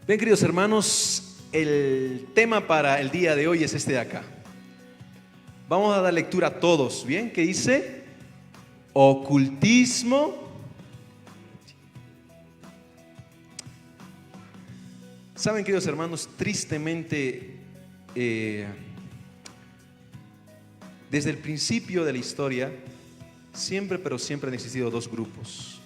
Bien, queridos hermanos, el tema para el día de hoy es este de acá. Vamos a dar lectura a todos, ¿bien? ¿Qué dice? Ocultismo. Saben, queridos hermanos, tristemente, desde el principio de la historia, siempre han existido dos grupos.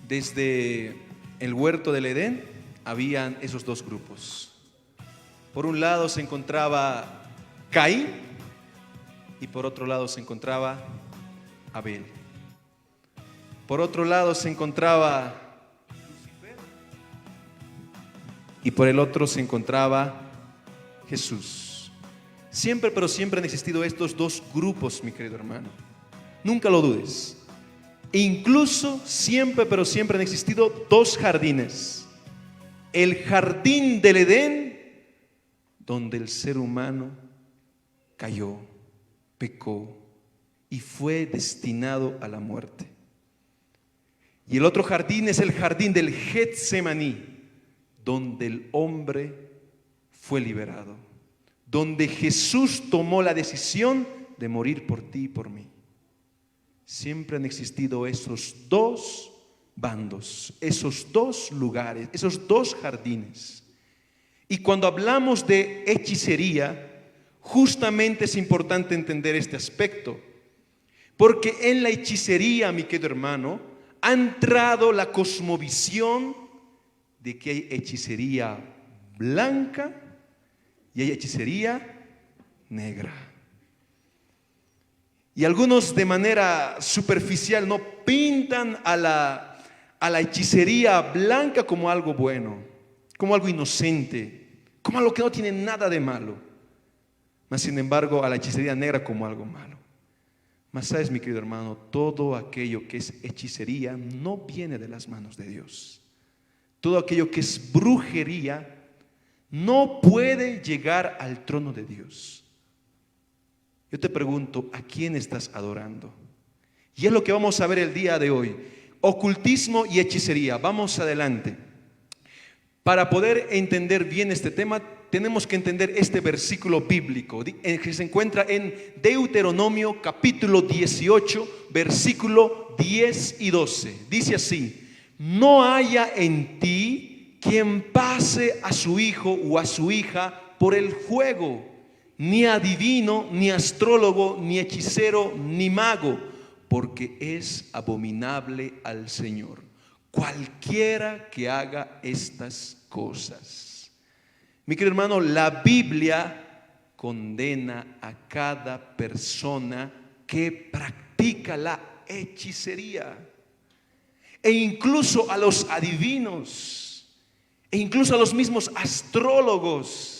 Desde el huerto del Edén, habían esos dos grupos. Por un lado se encontraba Caín y por otro lado se encontraba Abel. Por otro lado se encontraba Lucifer y por el otro se encontraba Jesús. Siempre han existido estos dos grupos, mi querido hermano. Nunca lo dudes. Incluso siempre han existido dos jardines. El jardín del Edén, donde el ser humano cayó, pecó y fue destinado a la muerte. Y el otro jardín es el jardín del Getsemaní, donde el hombre fue liberado, donde Jesús tomó la decisión de morir por ti y por mí. Siempre han existido esos dos bandos, esos dos lugares, esos dos jardines. Y cuando hablamos de hechicería, justamente es importante entender este aspecto. Porque en la hechicería, mi querido hermano, ha entrado la cosmovisión de que hay hechicería blanca y hay hechicería negra. Y algunos de manera superficial no pintan a la hechicería blanca como algo bueno, como algo inocente, como algo que no tiene nada de malo. Mas sin embargo a la hechicería negra como algo malo. Mas sabes, mi querido hermano, todo aquello que es hechicería no viene de las manos de Dios. Todo aquello que es brujería no puede llegar al trono de Dios. Yo te pregunto, ¿a quién estás adorando? Y es lo que vamos a ver el día de hoy. Ocultismo y hechicería. Vamos adelante. Para poder entender bien este tema, tenemos que entender este versículo bíblico que se encuentra en Deuteronomio capítulo 18, versículo 10 y 12. Dice así: no haya en ti quien pase a su hijo o a su hija por el juego, ni adivino, ni astrólogo, ni hechicero, ni mago, porque es abominable al Señor cualquiera que haga estas cosas. Mi querido hermano, la Biblia condena a cada persona que practica la hechicería, e incluso a los adivinos, e incluso a los mismos astrólogos.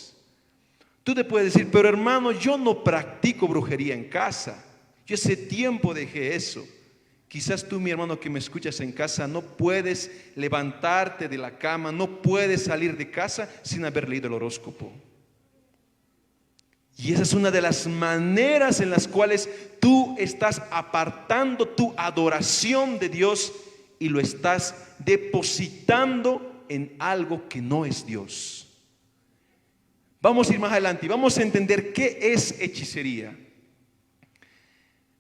Tú te puedes decir, pero hermano, yo no practico brujería en casa. Yo hace tiempo dejé eso. Quizás tú, mi hermano, que me escuchas en casa, no puedes levantarte de la cama, no puedes salir de casa sin haber leído el horóscopo. Y esa es una de las maneras en las cuales tú estás apartando tu adoración de Dios y lo estás depositando en algo que no es Dios. Vamos a ir más adelante y vamos a entender qué es hechicería.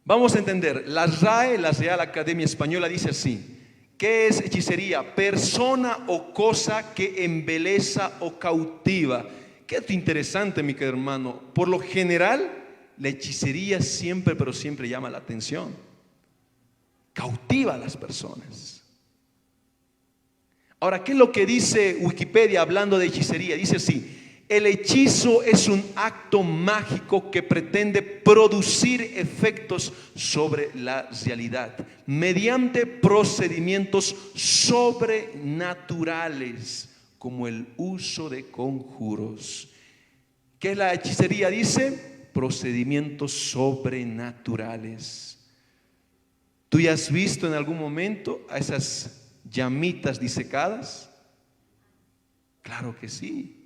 Vamos a entender, la RAE, la Real Academia Española, dice así: ¿qué es hechicería? Persona o cosa que embeleza o cautiva. Qué interesante, mi querido hermano. Por lo general, la hechicería siempre llama la atención. Cautiva a las personas. Ahora, ¿qué es lo que dice Wikipedia hablando de hechicería? Dice así: el hechizo es un acto mágico que pretende producir efectos sobre la realidad mediante procedimientos sobrenaturales, como el uso de conjuros. ¿Qué es la hechicería? Dice, procedimientos sobrenaturales. ¿Tú ya has visto en algún momento a esas llamitas disecadas? Claro que sí.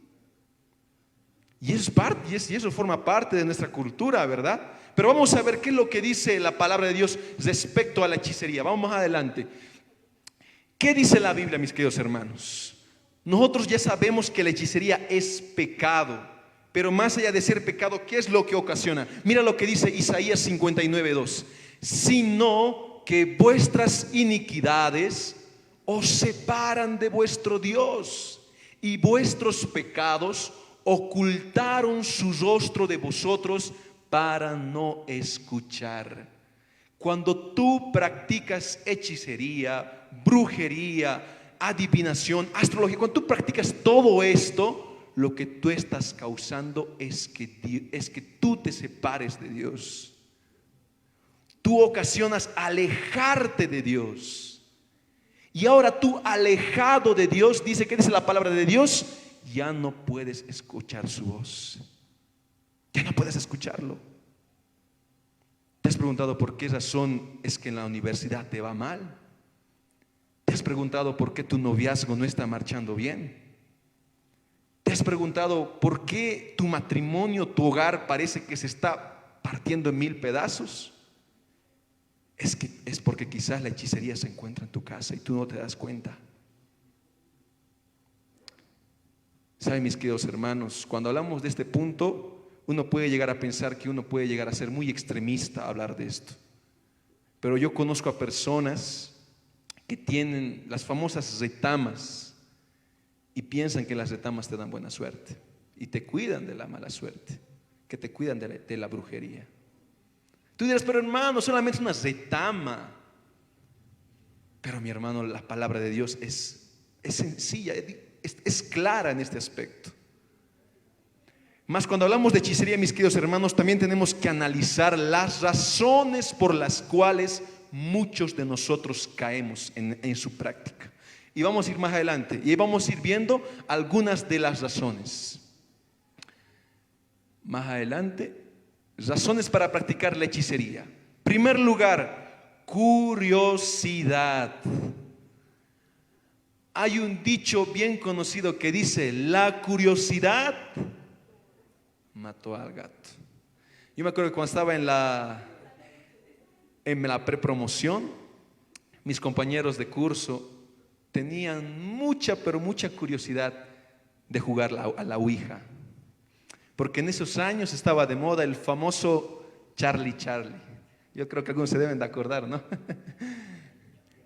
Y eso forma parte de nuestra cultura, ¿verdad? Pero vamos a ver qué es lo que dice la palabra de Dios respecto a la hechicería. Vamos más adelante. ¿Qué dice la Biblia, mis queridos hermanos? Nosotros ya sabemos que la hechicería es pecado, pero más allá de ser pecado, ¿qué es lo que ocasiona? Mira lo que dice Isaías 59:2. Sino que vuestras iniquidades os separan de vuestro Dios, y vuestros pecados ocultaron su rostro de vosotros para no escuchar. Cuando tú practicas hechicería, brujería, adivinación, astrología, cuando tú practicas todo esto, lo que tú estás causando es que tú te separes de Dios. Tú ocasionas alejarte de Dios. Y ahora tú, alejado de Dios, dice, ¿qué dice la palabra de Dios? Ya no puedes escuchar su voz. Ya no puedes escucharlo. ¿Te has preguntado por qué razón es que en la universidad te va mal? ¿Te has preguntado por qué tu noviazgo no está marchando bien? ¿Te has preguntado por qué tu matrimonio, tu hogar parece que se está partiendo en 1000 pedazos? Es porque quizás la hechicería se encuentra en tu casa y tú no te das cuenta. ¿Saben, mis queridos hermanos? Cuando hablamos de este punto, uno puede llegar a pensar que uno puede llegar a ser muy extremista a hablar de esto. Pero yo conozco a personas que tienen las famosas retamas y piensan que las retamas te dan buena suerte y te cuidan de la mala suerte, que te cuidan de la brujería. Tú dirás, pero hermano, solamente es una retama. Pero mi hermano, la palabra de Dios es sencilla, es clara en este aspecto. Más cuando hablamos de hechicería, mis queridos hermanos, también tenemos que analizar las razones por las cuales muchos de nosotros caemos en su práctica. Y vamos a ir más adelante y vamos a ir viendo algunas de las razones. Más adelante, razones para practicar la hechicería. Primer lugar, curiosidad. Hay un dicho bien conocido que dice: la curiosidad mató al gato. Yo me acuerdo que cuando estaba en la prepromoción, mis compañeros de curso tenían mucha, pero mucha curiosidad de jugar a la Ouija. Porque en esos años estaba de moda el famoso Charlie Charlie. Yo creo que algunos se deben de acordar, ¿no?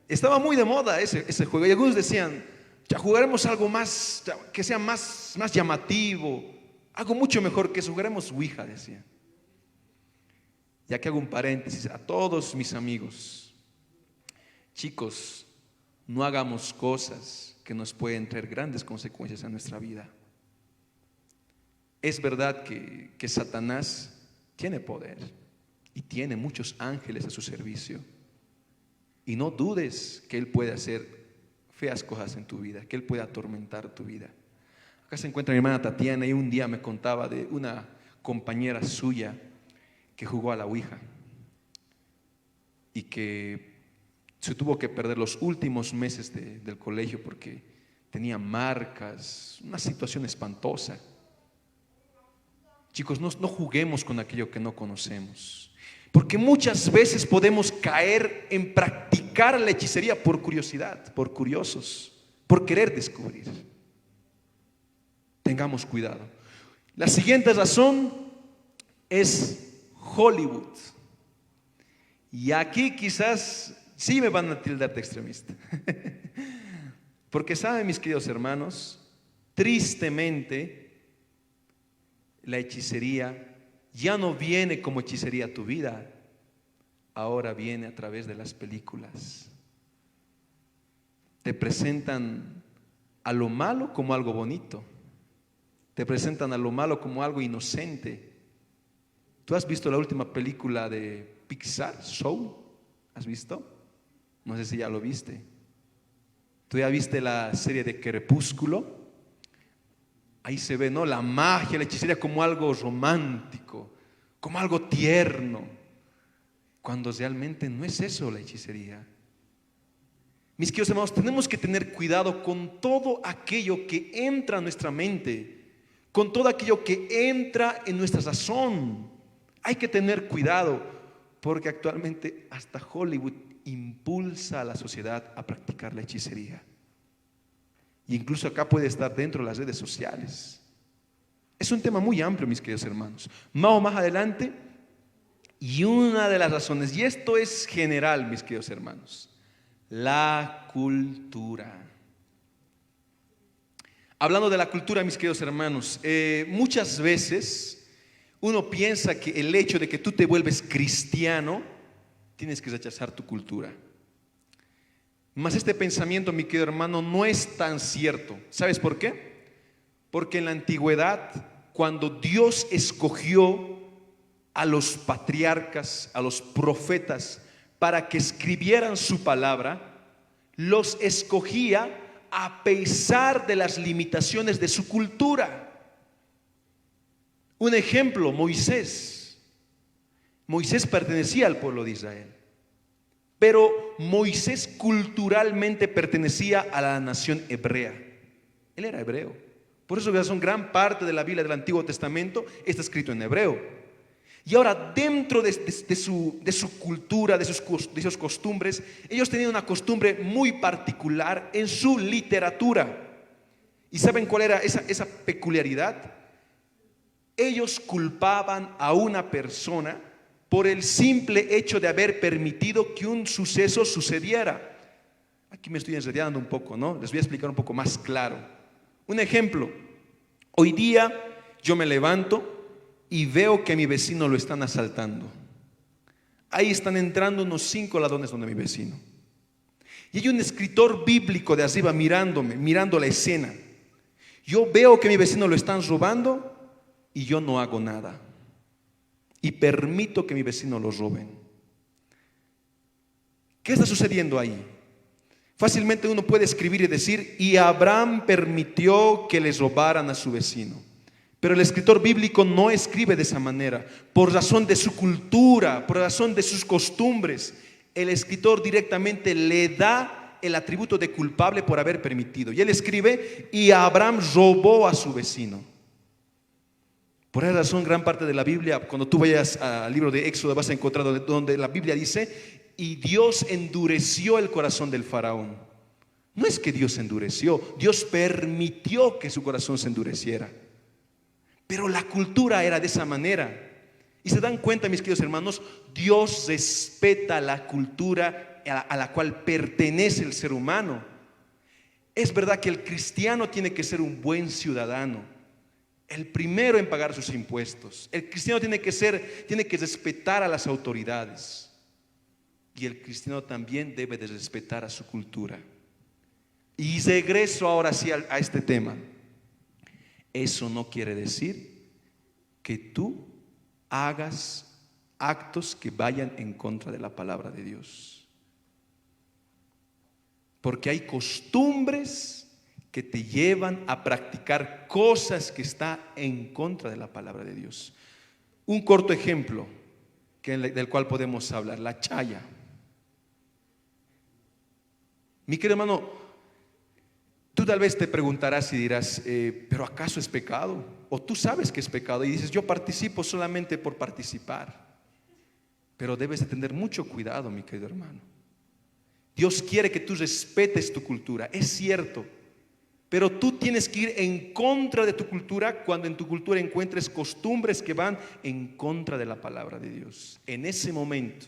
Estaba muy de moda ese juego. Y algunos decían, ya jugaremos algo más, que sea más llamativo, algo mucho mejor que eso, jugaremos Ouija, decían. Y aquí hago un paréntesis a todos mis amigos. Chicos, no hagamos cosas que nos pueden traer grandes consecuencias a nuestra vida. Es verdad que Satanás tiene poder y tiene muchos ángeles a su servicio. Y no dudes que él puede hacer feas cosas en tu vida, que él puede atormentar tu vida. Acá se encuentra mi hermana Tatiana y un día me contaba de una compañera suya que jugó a la Ouija y que se tuvo que perder los últimos meses del colegio porque tenía marcas, una situación espantosa. Chicos, no juguemos con aquello que no conocemos, porque muchas veces podemos caer en practicar la hechicería por curiosidad, por curiosos, por querer descubrir. Tengamos cuidado. La siguiente razón es Hollywood. Y aquí quizás sí me van a tildar de extremista. Porque saben, mis queridos hermanos, tristemente la hechicería ya no viene como hechicería a tu vida, ahora viene a través de las películas. Te presentan a lo malo como algo bonito, te presentan a lo malo como algo inocente. ¿Tú has visto la última película de Pixar, Soul? ¿Has visto? No sé si ya lo viste. ¿Tú ya viste la serie de Crepúsculo? Ahí se ve, ¿no?, la magia, la hechicería como algo romántico, como algo tierno, cuando realmente no es eso la hechicería. Mis queridos hermanos, tenemos que tener cuidado con todo aquello que entra a nuestra mente, con todo aquello que entra en nuestra razón. Hay que tener cuidado, porque actualmente hasta Hollywood impulsa a la sociedad a practicar la hechicería. Y incluso acá puede estar dentro de las redes sociales. Es un tema muy amplio, mis queridos hermanos. Más adelante, y una de las razones, y esto es general, mis queridos hermanos, la cultura. Hablando de la cultura, mis queridos hermanos, muchas veces uno piensa que el hecho de que tú te vuelves cristiano, tienes que rechazar tu cultura. Mas este pensamiento, mi querido hermano, no es tan cierto. ¿Sabes por qué? Porque en la antigüedad, cuando Dios escogió a los patriarcas, a los profetas, para que escribieran su palabra, los escogía a pesar de las limitaciones de su cultura. Un ejemplo, Moisés. Moisés pertenecía al pueblo de Israel, pero Moisés culturalmente pertenecía a la nación hebrea. Él era hebreo. Por eso gran parte de la Biblia del Antiguo Testamento está escrito en hebreo. Y ahora dentro de su cultura, de sus costumbres, ellos tenían una costumbre muy particular en su literatura. ¿Y saben cuál era esa peculiaridad? Ellos culpaban a una persona por el simple hecho de haber permitido que un suceso sucediera. Aquí me estoy enredando un poco, ¿no? Les voy a explicar un poco más claro. Un ejemplo, hoy día yo me levanto y veo que a mi vecino lo están asaltando. Ahí están entrando unos 5 ladrones donde mi vecino. Y hay un escritor bíblico de arriba mirándome, mirando la escena. Yo veo que a mi vecino lo están robando y yo no hago nada. Y permito que mi vecino lo roben. ¿Qué está sucediendo ahí? Fácilmente uno puede escribir y decir, y Abraham permitió que les robaran a su vecino. Pero el escritor bíblico no escribe de esa manera, por razón de su cultura, por razón de sus costumbres. El escritor directamente le da el atributo de culpable por haber permitido. Y él escribe, y Abraham robó a su vecino. Por esa razón, gran parte de la Biblia, cuando tú vayas al libro de Éxodo, vas a encontrar donde la Biblia dice, y Dios endureció el corazón del faraón. No es que Dios endureció, Dios permitió que su corazón se endureciera. Pero la cultura era de esa manera. Y se dan cuenta, mis queridos hermanos, Dios respeta la cultura a la cual pertenece el ser humano. Es verdad que el cristiano tiene que ser un buen ciudadano, el primero en pagar sus impuestos. El cristiano tiene que respetar a las autoridades. Y el cristiano también debe de respetar a su cultura. Y regreso ahora sí a este tema. Eso no quiere decir que tú hagas actos que vayan en contra de la palabra de Dios. Porque hay costumbres que te llevan a practicar cosas que están en contra de la palabra de Dios. Un corto ejemplo del cual podemos hablar, la chaya. Mi querido hermano, tú tal vez te preguntarás y dirás, ¿pero acaso es pecado? O tú sabes que es pecado y dices, yo participo solamente por participar. Pero debes de tener mucho cuidado, mi querido hermano. Dios quiere que tú respetes tu cultura, es cierto. Pero tú tienes que ir en contra de tu cultura cuando en tu cultura encuentres costumbres que van en contra de la palabra de Dios. En ese momento.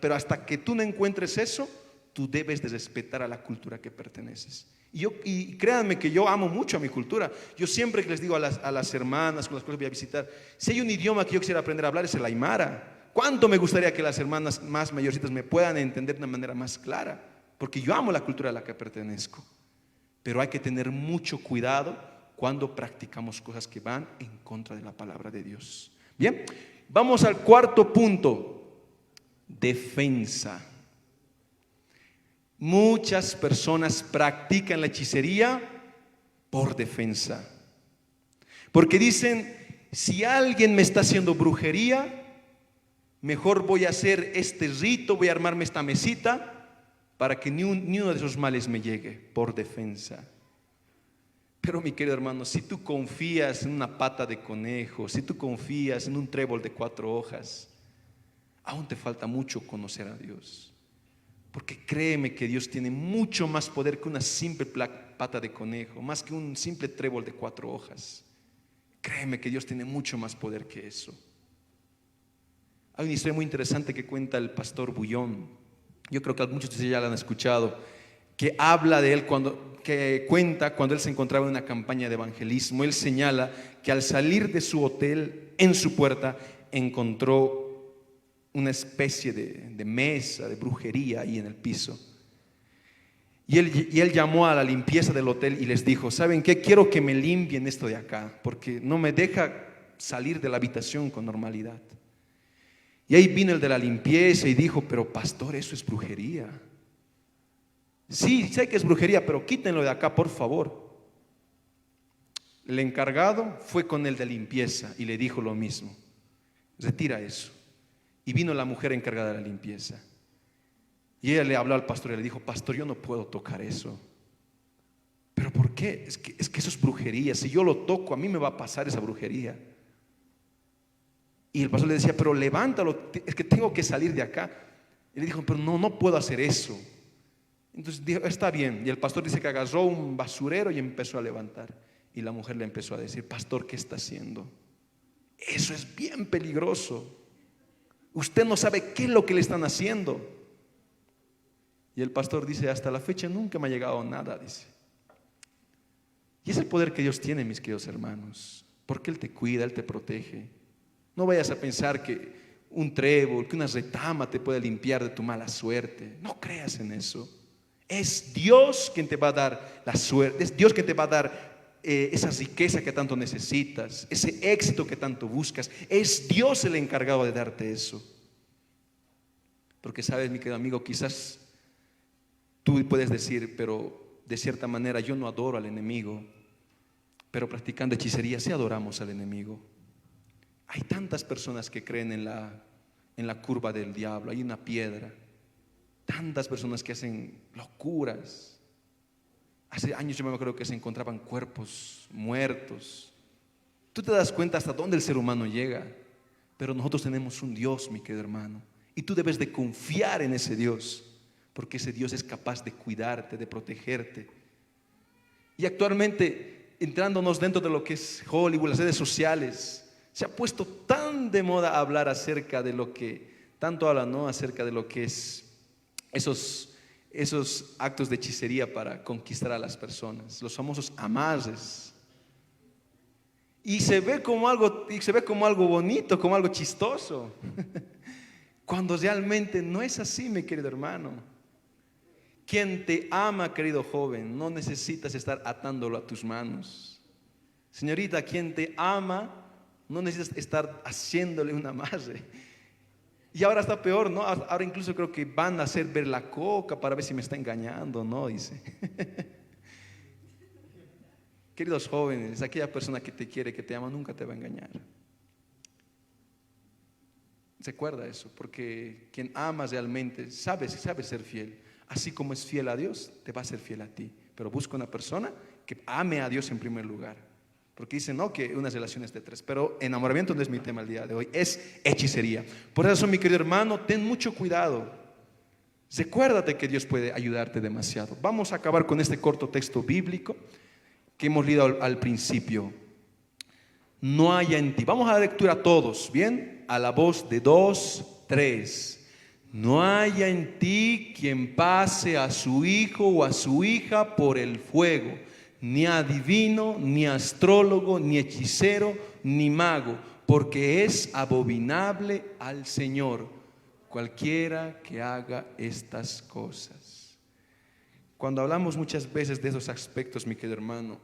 Pero hasta que tú no encuentres eso, tú debes de respetar a la cultura que perteneces. Y créanme que yo amo mucho a mi cultura. Yo siempre que les digo a las hermanas con las cuales voy a visitar, si hay un idioma que yo quisiera aprender a hablar es el aymara. ¿Cuánto me gustaría que las hermanas más mayorcitas me puedan entender de una manera más clara? Porque yo amo la cultura a la que pertenezco. Pero hay que tener mucho cuidado cuando practicamos cosas que van en contra de la palabra de Dios. Bien, vamos al cuarto punto. Defensa. Muchas personas practican la hechicería por defensa. Porque dicen, si alguien me está haciendo brujería, mejor voy a hacer este rito, voy a armarme esta mesita para que ni uno de esos males me llegue, por defensa. Pero mi querido hermano, si tú confías en una pata de conejo, si tú confías en un trébol de 4 hojas, aún te falta mucho conocer a Dios. Porque créeme que Dios tiene mucho más poder que una simple pata de conejo, más que un simple trébol de 4 hojas. Créeme que Dios tiene mucho más poder que eso. Hay una historia muy interesante que cuenta el pastor Bullón. Yo creo que muchos de ustedes ya la han escuchado, que habla de él que cuenta cuando él se encontraba en una campaña de evangelismo. Él señala que al salir de su hotel, en su puerta, encontró una especie de mesa, de brujería ahí en el piso. Y él llamó a la limpieza del hotel y les dijo: ¿saben qué? Quiero que me limpien esto de acá, porque no me deja salir de la habitación con normalidad. Y ahí vino el de la limpieza y dijo: pero pastor, eso es brujería. Sí, sé que es brujería, pero quítenlo de acá, por favor. El encargado fue con el de limpieza y le dijo lo mismo: retira eso. Y vino la mujer encargada de la limpieza. Y ella le habló al pastor y le dijo: pastor, yo no puedo tocar eso. ¿Pero por qué? Es que eso es brujería. Si yo lo toco, a mí me va a pasar esa brujería. Y el pastor le decía: pero levántalo, es que tengo que salir de acá. Y le dijo: pero no puedo hacer eso. Entonces dijo: está bien. Y el pastor dice que agarró un basurero y empezó a levantar. Y la mujer le empezó a decir: pastor, ¿qué está haciendo? Eso es bien peligroso. Usted no sabe qué es lo que le están haciendo. Y el pastor dice: hasta la fecha nunca me ha llegado nada, dice. Y es el poder que Dios tiene, mis queridos hermanos, porque Él te cuida, Él te protege. No vayas a pensar que un trébol, que una retama te puede limpiar de tu mala suerte. No creas en eso. Es Dios quien te va a dar la suerte, es Dios quien te va a dar esa riqueza que tanto necesitas, ese éxito que tanto buscas. Es Dios el encargado de darte eso. Porque sabes, mi querido amigo, quizás tú puedes decir: pero de cierta manera yo no adoro al enemigo. Pero practicando hechicería sí adoramos al enemigo. Hay tantas personas que creen en la curva del diablo. Hay una piedra. Tantas personas que hacen locuras. Hace años yo me acuerdo que se encontraban cuerpos muertos. Tú te das cuenta hasta dónde el ser humano llega. Pero nosotros tenemos un Dios, mi querido hermano, y tú debes de confiar en ese Dios, porque ese Dios es capaz de cuidarte, de protegerte. Y actualmente, entrándonos dentro de lo que es Hollywood, las redes sociales, se ha puesto tan de moda hablar acerca de lo que tanto hablan, ¿no? Acerca de lo que es esos actos de hechicería para conquistar a las personas, los famosos amarres. Y se ve como algo bonito, como algo chistoso, cuando realmente no es así, mi querido hermano. Quien te ama, querido joven, no necesitas estar atándolo a tus manos. Señorita, quien te ama, no necesitas estar haciéndole un amarre. Y ahora está peor, ¿no? Ahora incluso creo que van a hacer ver la coca para ver si me está engañando, ¿no? Dice. Queridos jóvenes, aquella persona que te quiere, que te ama, nunca te va a engañar. Recuerda eso, porque quien ama realmente sabe ser fiel. Así como es fiel a Dios, te va a ser fiel a ti. Pero busca una persona que ame a Dios en primer lugar. Porque dicen, no, que unas relaciones de 3. Pero enamoramiento no es mi tema el día de hoy, es hechicería. Por eso, mi querido hermano, ten mucho cuidado. Recuérdate que Dios puede ayudarte demasiado. Vamos a acabar con este corto texto bíblico que hemos leído al principio. No haya en ti. Vamos a dar lectura todos, ¿bien? A la voz de 2, 3. No haya en ti quien pase a su hijo o a su hija por el fuego, ni adivino, ni astrólogo, ni hechicero, ni mago, porque es abominable al Señor cualquiera que haga estas cosas. Cuando hablamos muchas veces de esos aspectos, mi querido hermano,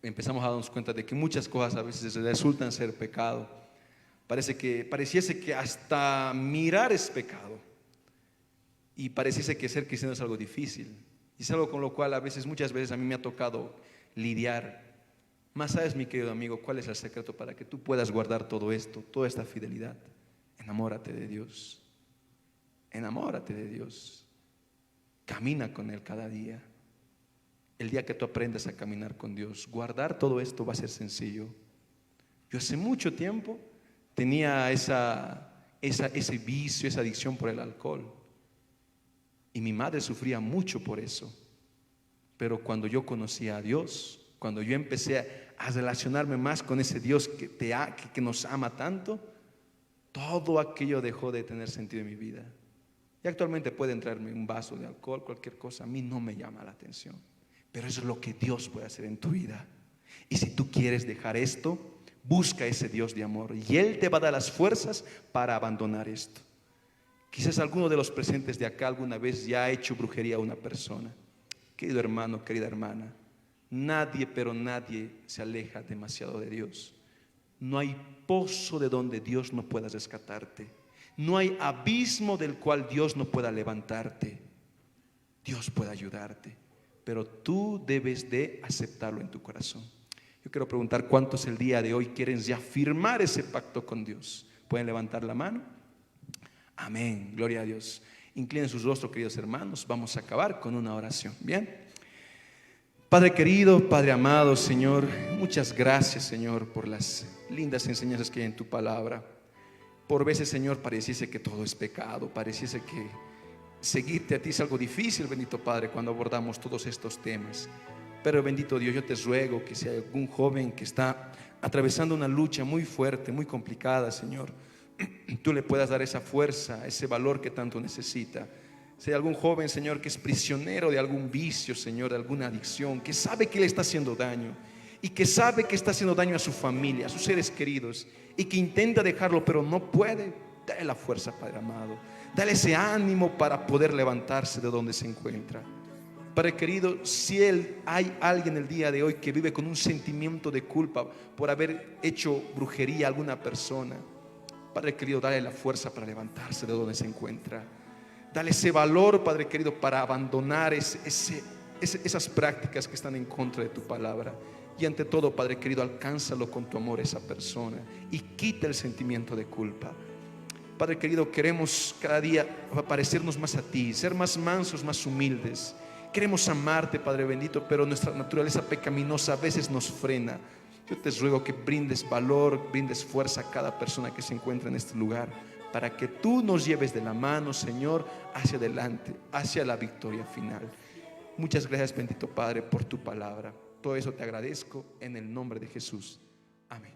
empezamos a darnos cuenta de que muchas cosas a veces resultan ser pecado. Pareciese que hasta mirar es pecado, y pareciese que ser cristiano es algo difícil, y es algo con lo cual muchas veces a mí me ha tocado lidiar. Mas sabes, mi querido amigo, cuál es el secreto para que tú puedas guardar todo esto, toda esta fidelidad. Enamórate de Dios. Enamórate de Dios. Camina con Él cada día. El día que tú aprendas a caminar con Dios, guardar todo esto va a ser sencillo. Yo hace mucho tiempo tenía ese vicio, esa adicción por el alcohol. Y mi madre sufría mucho por eso. Pero cuando yo conocí a Dios, cuando yo empecé a relacionarme más con ese Dios que nos ama tanto, todo aquello dejó de tener sentido en mi vida. Y actualmente puede entrarme un vaso de alcohol, cualquier cosa, a mí no me llama la atención. Pero eso es lo que Dios puede hacer en tu vida. Y si tú quieres dejar esto, busca a ese Dios de amor y Él te va a dar las fuerzas para abandonar esto. Quizás alguno de los presentes de acá alguna vez ya ha hecho brujería a una persona. Querido hermano, querida hermana, nadie, pero nadie se aleja demasiado de Dios. No hay pozo de donde Dios no pueda rescatarte. No hay abismo del cual Dios no pueda levantarte. Dios puede ayudarte, pero tú debes de aceptarlo en tu corazón. Yo quiero preguntar cuántos el día de hoy quieren ya firmar ese pacto con Dios. ¿Pueden levantar la mano? Amén, gloria a Dios. Inclinen sus rostros, queridos hermanos. Vamos a acabar con una oración. Bien. Padre querido, Padre amado, Señor, muchas gracias, Señor, por las lindas enseñanzas que hay en tu palabra. Por veces, Señor, pareciese que todo es pecado, pareciese que seguirte a ti es algo difícil, bendito Padre, cuando abordamos todos estos temas. Pero bendito Dios, yo te ruego que si hay algún joven que está atravesando una lucha muy fuerte, muy complicada, Señor, tú le puedas dar esa fuerza, ese valor que tanto necesita. Si hay algún joven, Señor, que es prisionero de algún vicio, Señor, de alguna adicción, que sabe que le está haciendo daño y que sabe que está haciendo daño a su familia, a sus seres queridos, y que intenta dejarlo pero no puede, dale la fuerza, Padre amado. Dale ese ánimo para poder levantarse de donde se encuentra. Padre querido, si hay alguien el día de hoy que vive con un sentimiento de culpa por haber hecho brujería a alguna persona, Padre querido, dale la fuerza para levantarse de donde se encuentra. Dale ese valor, Padre querido, para abandonar esas prácticas que están en contra de tu palabra. Y ante todo, Padre querido, alcánzalo con tu amor a esa persona y quita el sentimiento de culpa. Padre querido, queremos cada día parecernos más a ti, ser más mansos, más humildes. Queremos amarte, Padre bendito, pero nuestra naturaleza pecaminosa a veces nos frena. Yo te ruego que brindes valor, brindes fuerza a cada persona que se encuentra en este lugar, para que tú nos lleves de la mano, Señor, hacia adelante, hacia la victoria final. Muchas gracias, bendito Padre, por tu palabra. Todo eso te agradezco en el nombre de Jesús. Amén.